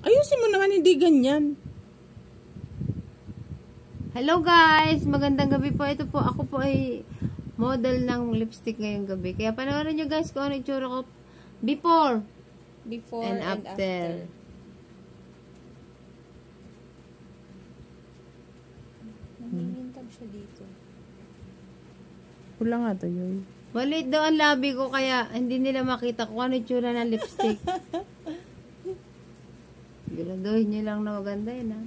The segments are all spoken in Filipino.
Ayusin mo naman, hindi ganyan. Hello guys! Magandang gabi po. Ito po, ako po ay model ng lipstick ngayong gabi. Kaya panoorin nyo guys kung ano yung tsura ko before and after. Namimintab siya dito. Pula nga to yun. Maliit daw ang labi ko kaya hindi nila makita kung ano yung tsura ng lipstick. Guladuhin nyo lang na maganda yun ha.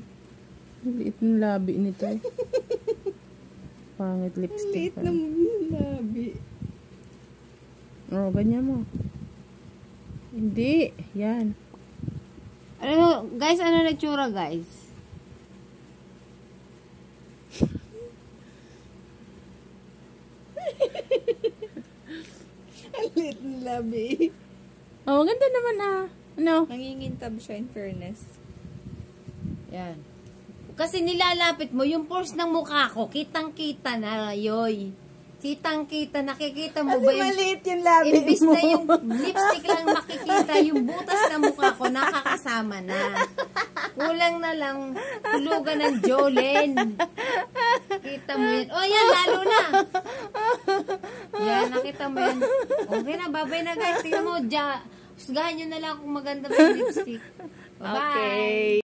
Liit ng labi nito eh. Pangit lipstick. Liit ng labi. Oh, ganyan mo. Hindi. Yan. Ano, guys, ano na tsura guys? Ang liit ng labi. Oh, maganda naman ah. Ano? Nangingintab siya in fairness. Yan. Kasi nilalapit mo, yung pores ng mukha ko, kitang-kita na, yoy. Kitang-kita, nakikita mo Kasi ba yung... maliit yung labi Imbis mo. na yung lipstick lang makikita, yung butas ng mukha ko, nakakasama na. Kulang na lang, tulugan ng Jolene. Kita mo yan. Oh, yan, lalo na. Yan, nakita mo yan. Okay na, babay na guys. Tingnan mo, husgahan nyo na lang kung maganda ba yung lipstick. Bye-bye. Okay.